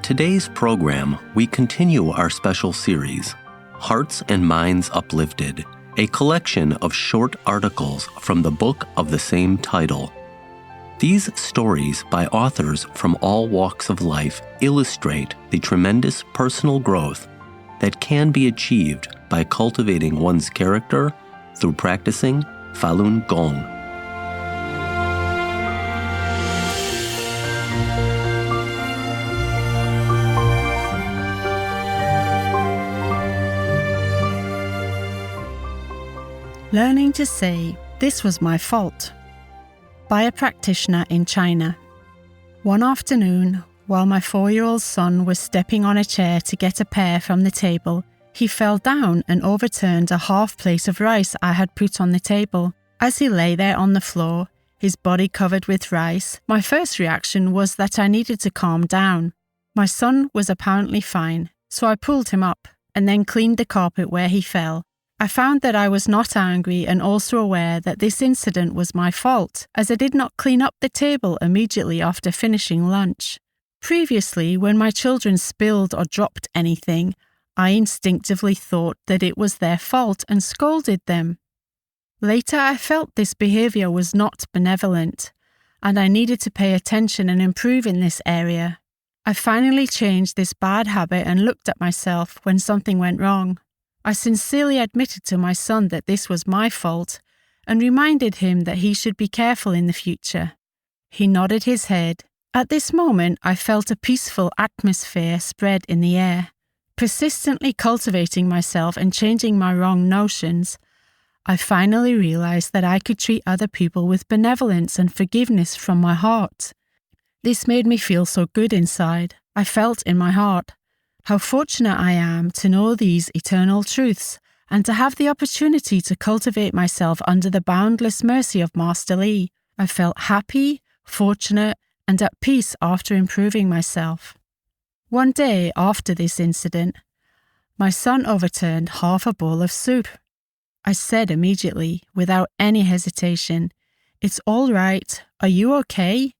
today's program, we continue our special series, Hearts and Minds Uplifted, a collection of short articles from the book of the same title. These stories by authors from all walks of life illustrate the tremendous personal growth that can be achieved by cultivating one's character through practicing Falun Gong. Learning to say, "This was my fault," by a practitioner in China. One afternoon, while my 4-year-old son was stepping on a chair to get a pear from the table, he fell down and overturned a half plate of rice I had put on the table. As he lay there on the floor, his body covered with rice, my first reaction was that I needed to calm down. My son was apparently fine, so I pulled him up and then cleaned the carpet where he fell. I found that I was not angry and also aware that this incident was my fault, as I did not clean up the table immediately after finishing lunch. Previously, when my children spilled or dropped anything, I instinctively thought that it was their fault and scolded them. Later, I felt this behavior was not benevolent, and I needed to pay attention and improve in this area. I finally changed this bad habit and looked at myself when something went wrong. I sincerely admitted to my son that this was my fault and reminded him that he should be careful in the future. He nodded his head. At this moment, I felt a peaceful atmosphere spread in the air. Persistently cultivating myself and changing my wrong notions, I finally realized that I could treat other people with benevolence and forgiveness from my heart. This made me feel so good inside. I felt in my heart how fortunate I am to know these eternal truths and to have the opportunity to cultivate myself under the boundless mercy of Master Li. I felt happy, fortunate, and at peace after improving myself. One day after this incident, my son overturned half a bowl of soup. I said immediately, without any hesitation, "It's all right. Are you okay?"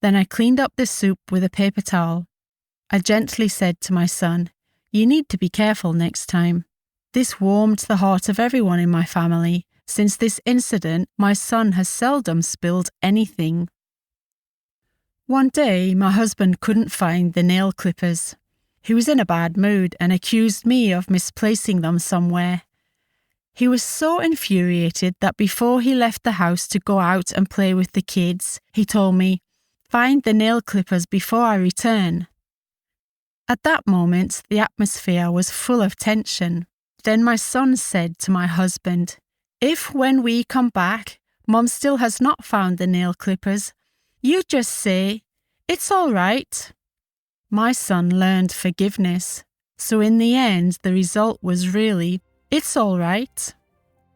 Then I cleaned up the soup with a paper towel. I gently said to my son, "You need to be careful next time." This warmed the heart of everyone in my family. Since this incident, my son has seldom spilled anything. One day, my husband couldn't find the nail clippers. He was in a bad mood and accused me of misplacing them somewhere. He was so infuriated that before he left the house to go out and play with the kids, he told me, "Find the nail clippers before I return." At that moment, the atmosphere was full of tension. Then my son said to my husband, "If when we come back, Mom still has not found the nail clippers, you just say, 'It's all right.'" My son learned forgiveness. So in the end, the result was really, "It's all right."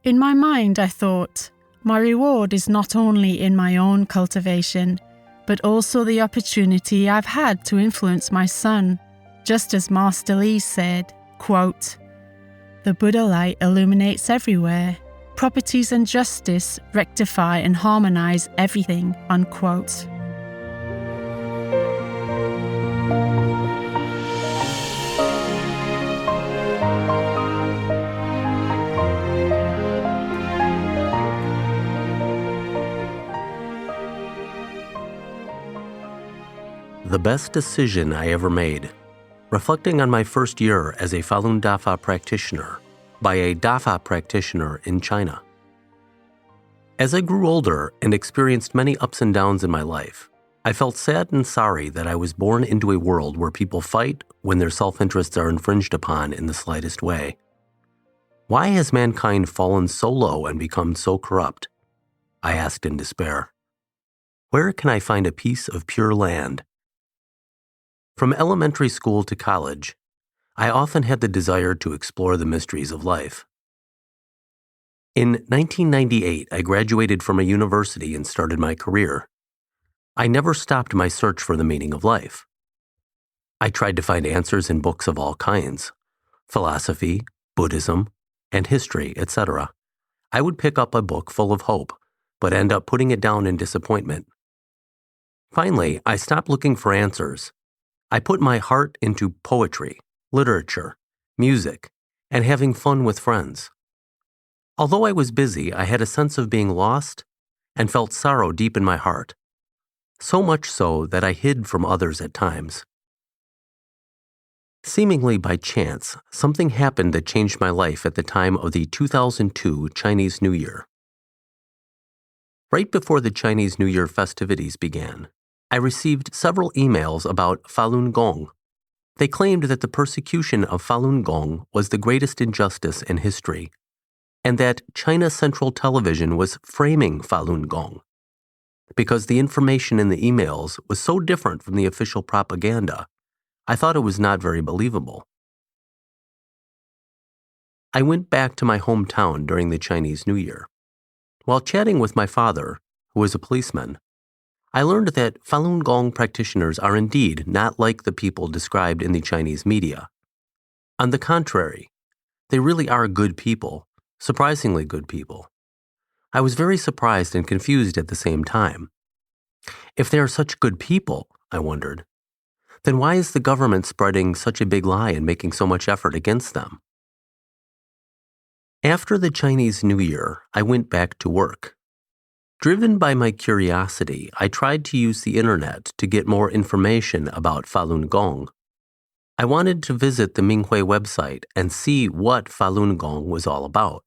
In my mind, I thought, my reward is not only in my own cultivation, but also the opportunity I've had to influence my son. Just as Master Li said, quote, "The Buddha light illuminates everywhere. Properties and justice rectify and harmonize everything," unquote. The best decision I ever made. Reflecting on my first year as a Falun Dafa practitioner by a Dafa practitioner in China. As I grew older and experienced many ups and downs in my life, I felt sad and sorry that I was born into a world where people fight when their self-interests are infringed upon in the slightest way. Why has mankind fallen so low and become so corrupt? I asked in despair. Where can I find a piece of pure land? From elementary school to college, I often had the desire to explore the mysteries of life. In 1998, I graduated from a university and started my career. I never stopped my search for the meaning of life. I tried to find answers in books of all kinds, philosophy, Buddhism, and history, etc. I would pick up a book full of hope, but end up putting it down in disappointment. Finally, I stopped looking for answers. I put my heart into poetry, literature, music, and having fun with friends. Although I was busy, I had a sense of being lost and felt sorrow deep in my heart, so much so that I hid from others at times. Seemingly by chance, something happened that changed my life at the time of the 2002 Chinese New Year. Right before the Chinese New Year festivities began, I received several emails about Falun Gong. They claimed that the persecution of Falun Gong was the greatest injustice in history, and that China Central Television was framing Falun Gong. Because the information in the emails was so different from the official propaganda, I thought it was not very believable. I went back to my hometown during the Chinese New Year. While chatting with my father, who was a policeman, I learned that Falun Gong practitioners are indeed not like the people described in the Chinese media. On the contrary, they really are good people, surprisingly good people. I was very surprised and confused at the same time. If they are such good people, I wondered, then why is the government spreading such a big lie and making so much effort against them? After the Chinese New Year, I went back to work. Driven by my curiosity, I tried to use the internet to get more information about Falun Gong. I wanted to visit the Minghui website and see what Falun Gong was all about.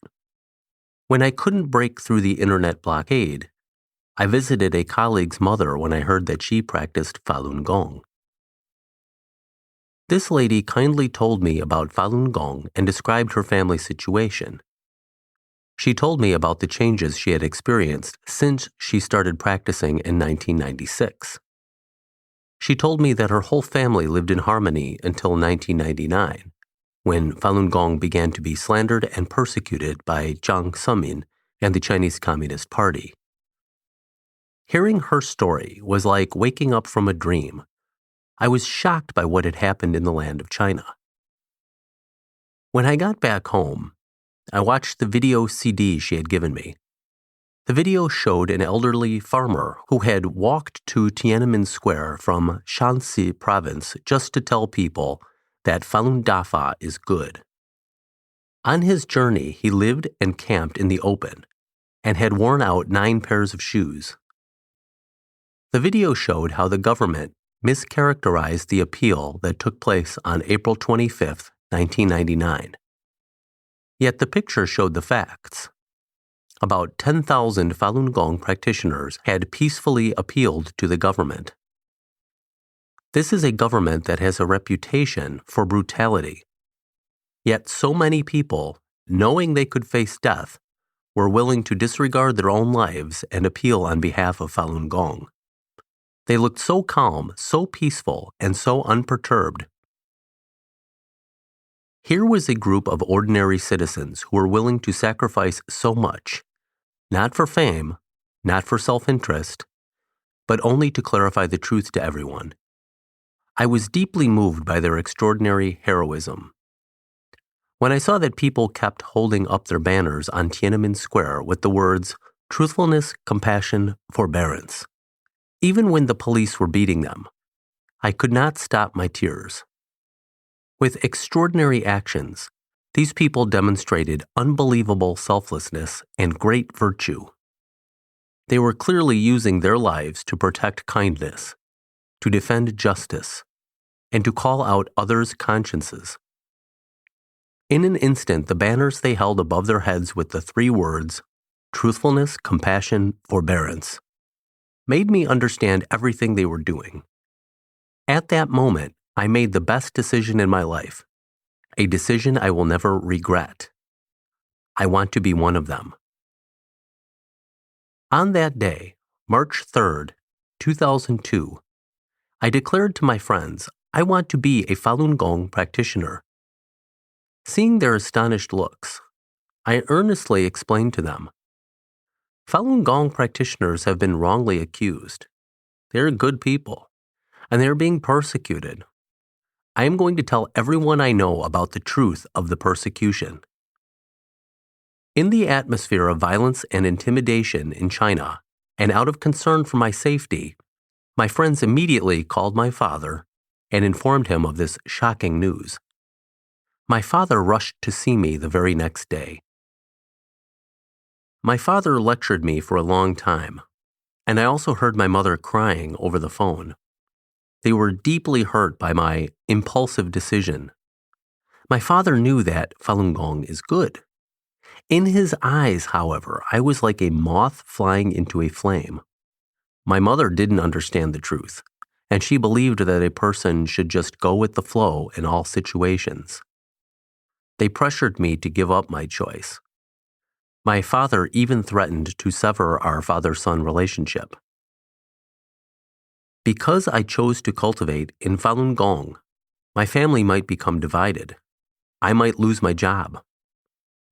When I couldn't break through the internet blockade, I visited a colleague's mother when I heard that she practiced Falun Gong. This lady kindly told me about Falun Gong and described her family situation. She told me about the changes she had experienced since she started practicing in 1996. She told me that her whole family lived in harmony until 1999, when Falun Gong began to be slandered and persecuted by Jiang Zemin and the Chinese Communist Party. Hearing her story was like waking up from a dream. I was shocked by what had happened in the land of China. When I got back home, I watched the video CD she had given me. The video showed an elderly farmer who had walked to Tiananmen Square from Shanxi province just to tell people that Falun Dafa is good. On his journey, he lived and camped in the open and had worn out 9 pairs of shoes. The video showed how the government mischaracterized the appeal that took place on April 25, 1999. Yet the picture showed the facts. About 10,000 Falun Gong practitioners had peacefully appealed to the government. This is a government that has a reputation for brutality. Yet so many people, knowing they could face death, were willing to disregard their own lives and appeal on behalf of Falun Gong. They looked so calm, so peaceful, and so unperturbed. Here was a group of ordinary citizens who were willing to sacrifice so much, not for fame, not for self-interest, but only to clarify the truth to everyone. I was deeply moved by their extraordinary heroism. When I saw that people kept holding up their banners on Tiananmen Square with the words, truthfulness, compassion, forbearance, even when the police were beating them, I could not stop my tears. With extraordinary actions, these people demonstrated unbelievable selflessness and great virtue. They were clearly using their lives to protect kindness, to defend justice, and to call out others' consciences. In an instant, the banners they held above their heads with the 3 words, truthfulness, compassion, forbearance, made me understand everything they were doing. At that moment, I made the best decision in my life, a decision I will never regret. I want to be one of them. On that day, March 3rd, 2002, I declared to my friends, I want to be a Falun Gong practitioner. Seeing their astonished looks, I earnestly explained to them, Falun Gong practitioners have been wrongly accused. They are good people, and they are being persecuted. I am going to tell everyone I know about the truth of the persecution. In the atmosphere of violence and intimidation in China, and out of concern for my safety, my friends immediately called my father and informed him of this shocking news. My father rushed to see me the very next day. My father lectured me for a long time, and I also heard my mother crying over the phone. They were deeply hurt by my impulsive decision. My father knew that Falun Gong is good. In his eyes, however, I was like a moth flying into a flame. My mother didn't understand the truth, and she believed that a person should just go with the flow in all situations. They pressured me to give up my choice. My father even threatened to sever our father-son relationship. Because I chose to cultivate in Falun Gong, my family might become divided. I might lose my job,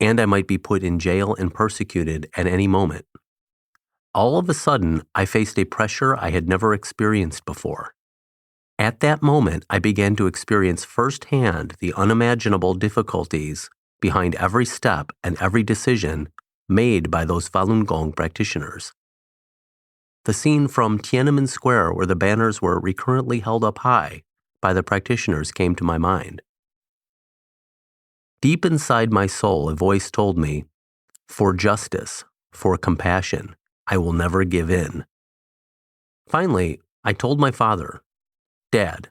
and I might be put in jail and persecuted at any moment. All of a sudden, I faced a pressure I had never experienced before. At that moment, I began to experience firsthand the unimaginable difficulties behind every step and every decision made by those Falun Gong practitioners. The scene from Tiananmen Square where the banners were recurrently held up high by the practitioners came to my mind. Deep inside my soul, a voice told me, "For justice, for compassion, I will never give in." Finally, I told my father, "Dad,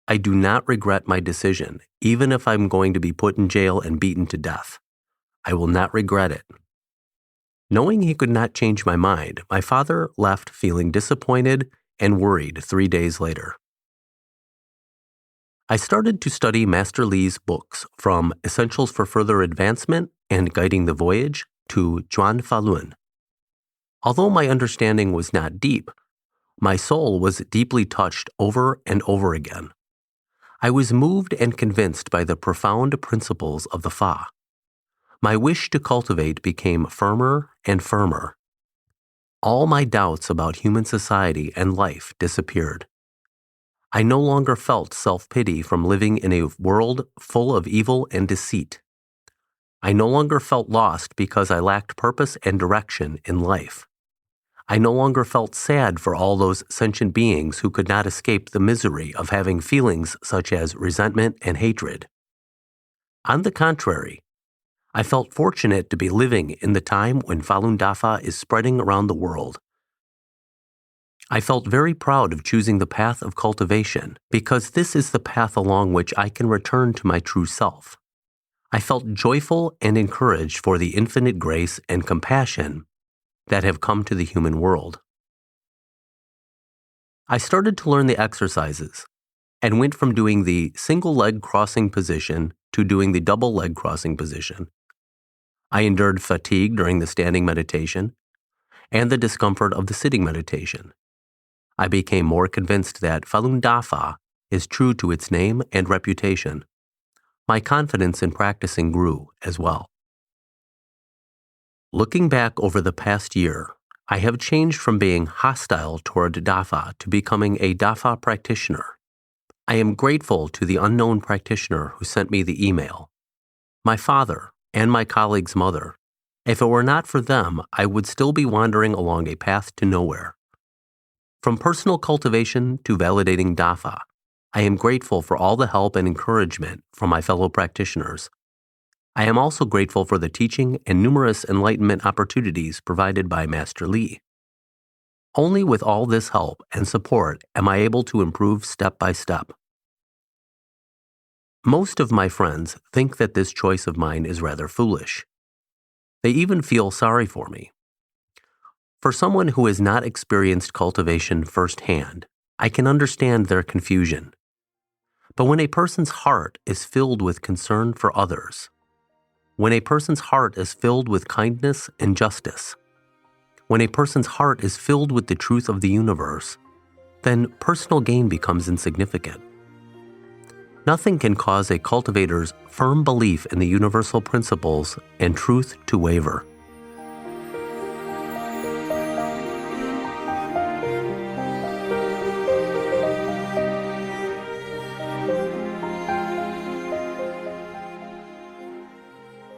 I do not regret my decision, even if I'm going to be put in jail and beaten to death. I will not regret it." Knowing he could not change my mind, my father left feeling disappointed and worried 3 days later. I started to study Master Li's books from Essentials for Further Advancement and Guiding the Voyage to Zhuan Falun. Although my understanding was not deep, my soul was deeply touched over and over again. I was moved and convinced by the profound principles of the Fa. My wish to cultivate became firmer and firmer. All my doubts about human society and life disappeared. I no longer felt self-pity from living in a world full of evil and deceit. I no longer felt lost because I lacked purpose and direction in life. I no longer felt sad for all those sentient beings who could not escape the misery of having feelings such as resentment and hatred. On the contrary, I felt fortunate to be living in the time when Falun Dafa is spreading around the world. I felt very proud of choosing the path of cultivation because this is the path along which I can return to my true self. I felt joyful and encouraged for the infinite grace and compassion that have come to the human world. I started to learn the exercises and went from doing the single leg crossing position to doing the double leg crossing position. I endured fatigue during the standing meditation and the discomfort of the sitting meditation. I became more convinced that Falun Dafa is true to its name and reputation. My confidence in practicing grew as well. Looking back over the past year, I have changed from being hostile toward Dafa to becoming a Dafa practitioner. I am grateful to the unknown practitioner who sent me the email, my father, and my colleague's mother. If it were not for them, I would still be wandering along a path to nowhere. From personal cultivation to validating Dafa, I am grateful for all the help and encouragement from my fellow practitioners. I am also grateful for the teaching and numerous enlightenment opportunities provided by Master Li. Only with all this help and support am I able to improve step by step. Most of my friends think that this choice of mine is rather foolish. They even feel sorry for me. For someone who has not experienced cultivation firsthand, I can understand their confusion. But when a person's heart is filled with concern for others, when a person's heart is filled with kindness and justice, when a person's heart is filled with the truth of the universe, then personal gain becomes insignificant. Nothing can cause a cultivator's firm belief in the universal principles and truth to waver.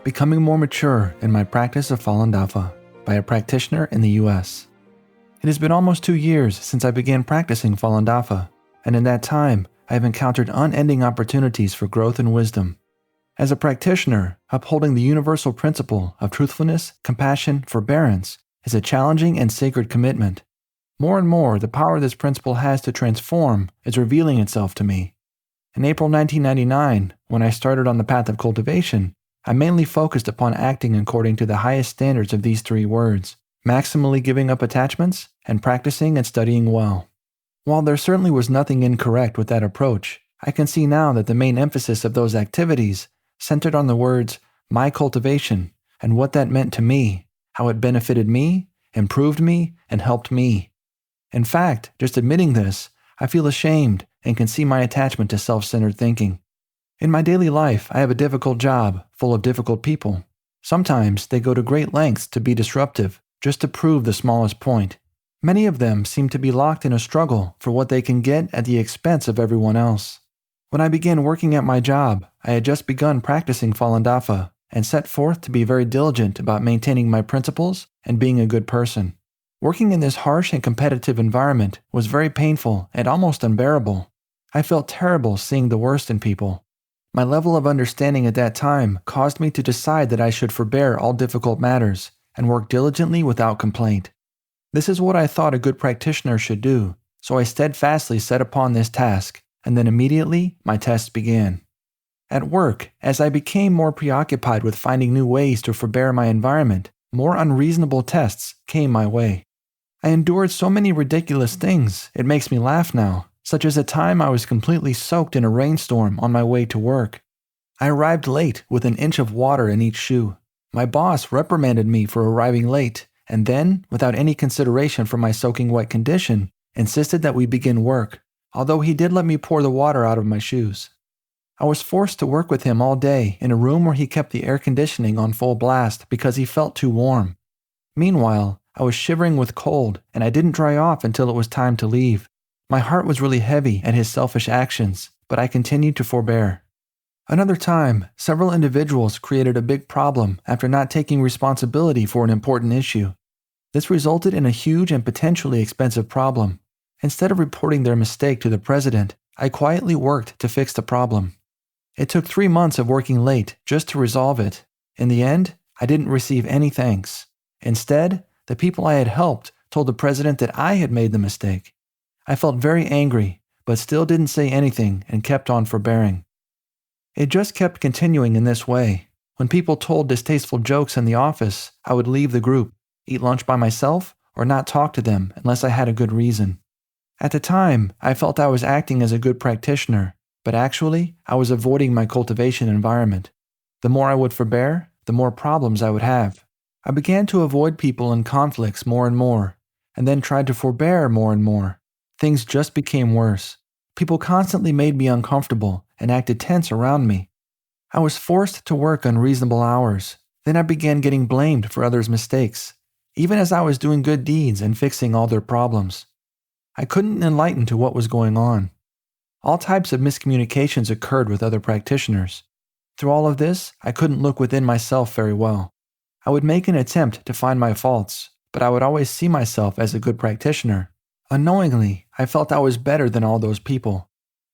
Becoming more mature in my practice of Falun Dafa by a practitioner in the U.S. It has been almost 2 years since I began practicing Falun Dafa, and in that time, I have encountered unending opportunities for growth and wisdom. As a practitioner, upholding the universal principle of truthfulness, compassion, forbearance is a challenging and sacred commitment. More and more, the power this principle has to transform is revealing itself to me. In April 1999, when I started on the path of cultivation, I mainly focused upon acting according to the highest standards of these three words: maximally giving up attachments and practicing and studying well. While there certainly was nothing incorrect with that approach, I can see now that the main emphasis of those activities centered on the words my cultivation and what that meant to me, how it benefited me, improved me, and helped me. In fact, just admitting this, I feel ashamed and can see my attachment to self-centered thinking. In my daily life, I have a difficult job full of difficult people. Sometimes they go to great lengths to be disruptive, just to prove the smallest point. Many of them seem to be locked in a struggle for what they can get at the expense of everyone else. When I began working at my job, I had just begun practicing Falun Dafa and set forth to be very diligent about maintaining my principles and being a good person. Working in this harsh and competitive environment was very painful and almost unbearable. I felt terrible seeing the worst in people. My level of understanding at that time caused me to decide that I should forbear all difficult matters and work diligently without complaint. This is what I thought a good practitioner should do, so I steadfastly set upon this task, and then immediately my tests began. At work, as I became more preoccupied with finding new ways to forbear my environment, more unreasonable tests came my way. I endured so many ridiculous things, it makes me laugh now, such as a time I was completely soaked in a rainstorm on my way to work. I arrived late with an inch of water in each shoe. My boss reprimanded me for arriving late, and then, without any consideration for my soaking wet condition, insisted that we begin work, although he did let me pour the water out of my shoes. I was forced to work with him all day in a room where he kept the air conditioning on full blast because he felt too warm. Meanwhile, I was shivering with cold, and I didn't dry off until it was time to leave. My heart was really heavy at his selfish actions, but I continued to forbear. Another time, several individuals created a big problem after not taking responsibility for an important issue. This resulted in a huge and potentially expensive problem. Instead of reporting their mistake to the president, I quietly worked to fix the problem. It took 3 months of working late just to resolve it. In the end, I didn't receive any thanks. Instead, the people I had helped told the president that I had made the mistake. I felt very angry, but still didn't say anything and kept on forbearing. It just kept continuing in this way. When people told distasteful jokes in the office, I would leave the group, eat lunch by myself, or not talk to them unless I had a good reason. At the time, I felt I was acting as a good practitioner, but actually, I was avoiding my cultivation environment. The more I would forbear, the more problems I would have. I began to avoid people and conflicts more and more, and then tried to forbear more and more. Things just became worse. People constantly made me uncomfortable and acted tense around me. I was forced to work unreasonable hours. Then I began getting blamed for others' mistakes, even as I was doing good deeds and fixing all their problems. I couldn't enlighten to what was going on. All types of miscommunications occurred with other practitioners. Through all of this, I couldn't look within myself very well. I would make an attempt to find my faults, but I would always see myself as a good practitioner. Unknowingly, I felt I was better than all those people.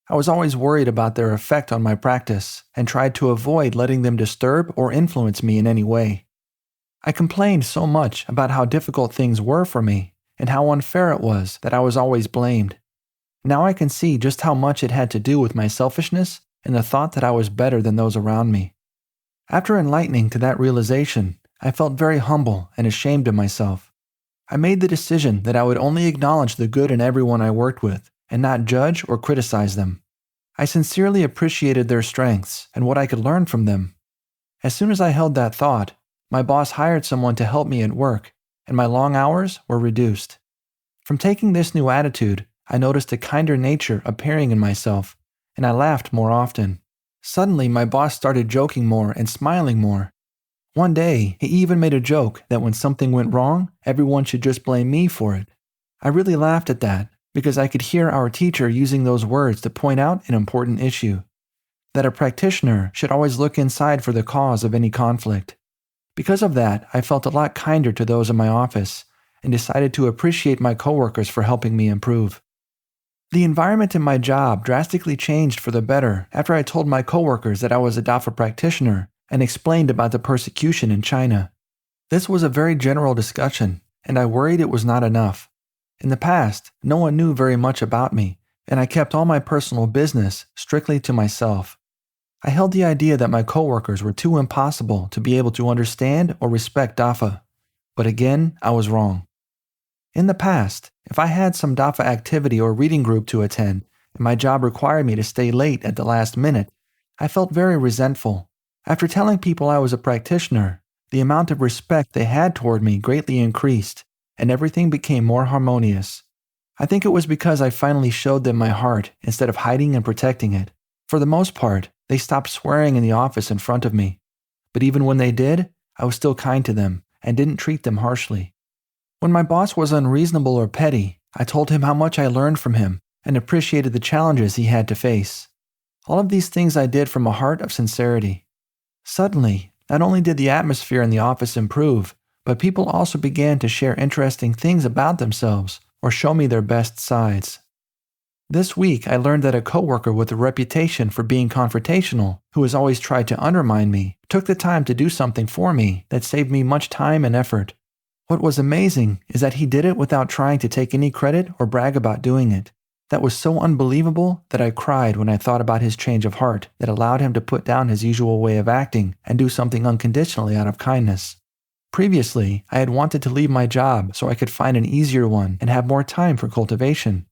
I was always worried about their effect on my practice and tried to avoid letting them disturb or influence me in any way. I complained so much about how difficult things were for me and how unfair it was that I was always blamed. Now I can see just how much it had to do with my selfishness and the thought that I was better than those around me. After enlightening to that realization, I felt very humble and ashamed of myself. I made the decision that I would only acknowledge the good in everyone I worked with and not judge or criticize them. I sincerely appreciated their strengths and what I could learn from them. As soon as I held that thought, my boss hired someone to help me at work, and my long hours were reduced. From taking this new attitude, I noticed a kinder nature appearing in myself, and I laughed more often. Suddenly, my boss started joking more and smiling more. One day, he even made a joke that when something went wrong, everyone should just blame me for it. I really laughed at that because I could hear our teacher using those words to point out an important issue, that a practitioner should always look inside for the cause of any conflict. Because of that, I felt a lot kinder to those in my office and decided to appreciate my coworkers for helping me improve. The environment in my job drastically changed for the better after I told my coworkers that I was a Dafa practitioner and explained about the persecution in China. This was a very general discussion, and I worried it was not enough. In the past, no one knew very much about me, and I kept all my personal business strictly to myself. I held the idea that my coworkers were too impossible to be able to understand or respect Dafa. But again, I was wrong. In the past, if I had some Dafa activity or reading group to attend, and my job required me to stay late at the last minute, I felt very resentful. After telling people I was a practitioner, the amount of respect they had toward me greatly increased, and everything became more harmonious. I think it was because I finally showed them my heart instead of hiding and protecting it. For the most part, they stopped swearing in the office in front of me. But even when they did, I was still kind to them and didn't treat them harshly. When my boss was unreasonable or petty, I told him how much I learned from him and appreciated the challenges he had to face. All of these things I did from a heart of sincerity. Suddenly, not only did the atmosphere in the office improve, but people also began to share interesting things about themselves or show me their best sides. This week, I learned that a coworker with a reputation for being confrontational, who has always tried to undermine me, took the time to do something for me that saved me much time and effort. What was amazing is that he did it without trying to take any credit or brag about doing it. That was so unbelievable that I cried when I thought about his change of heart that allowed him to put down his usual way of acting and do something unconditionally out of kindness. Previously, I had wanted to leave my job so I could find an easier one and have more time for cultivation.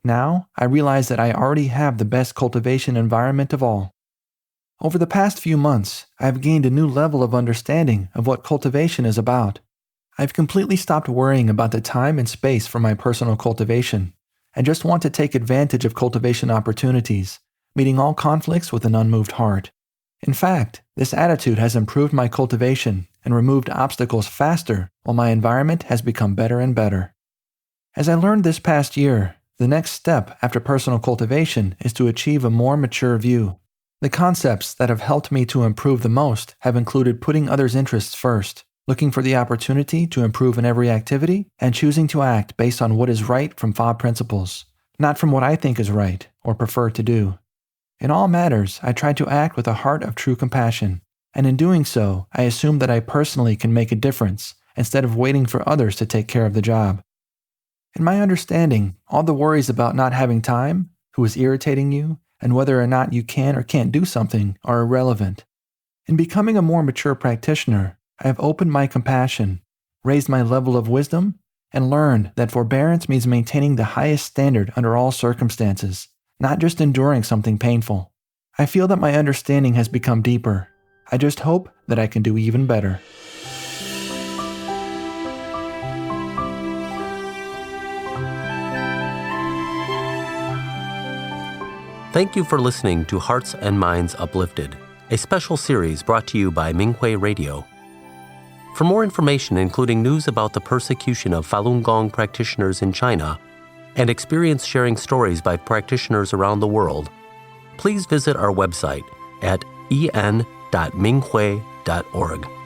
Now, I realize that I already have the best cultivation environment of all. Over the past few months, I have gained a new level of understanding of what cultivation is about. I've completely stopped worrying about the time and space for my personal cultivation, and just want to take advantage of cultivation opportunities, meeting all conflicts with an unmoved heart. In fact, this attitude has improved my cultivation and removed obstacles faster, while my environment has become better and better. As I learned this past year, the next step after personal cultivation is to achieve a more mature view. The concepts that have helped me to improve the most have included putting others' interests first, looking for the opportunity to improve in every activity, and choosing to act based on what is right from 5 principles, not from what I think is right or prefer to do. In all matters, I try to act with a heart of true compassion, and in doing so, I assume that I personally can make a difference instead of waiting for others to take care of the job. In my understanding, all the worries about not having time, who is irritating you, and whether or not you can or can't do something are irrelevant. In becoming a more mature practitioner, I have opened my compassion, raised my level of wisdom, and learned that forbearance means maintaining the highest standard under all circumstances, not just enduring something painful. I feel that my understanding has become deeper. I just hope that I can do even better. Thank you for listening to Hearts and Minds Uplifted, a special series brought to you by Minghui Radio. For more information, including news about the persecution of Falun Gong practitioners in China and experience-sharing stories by practitioners around the world, please visit our website at en.minghui.org.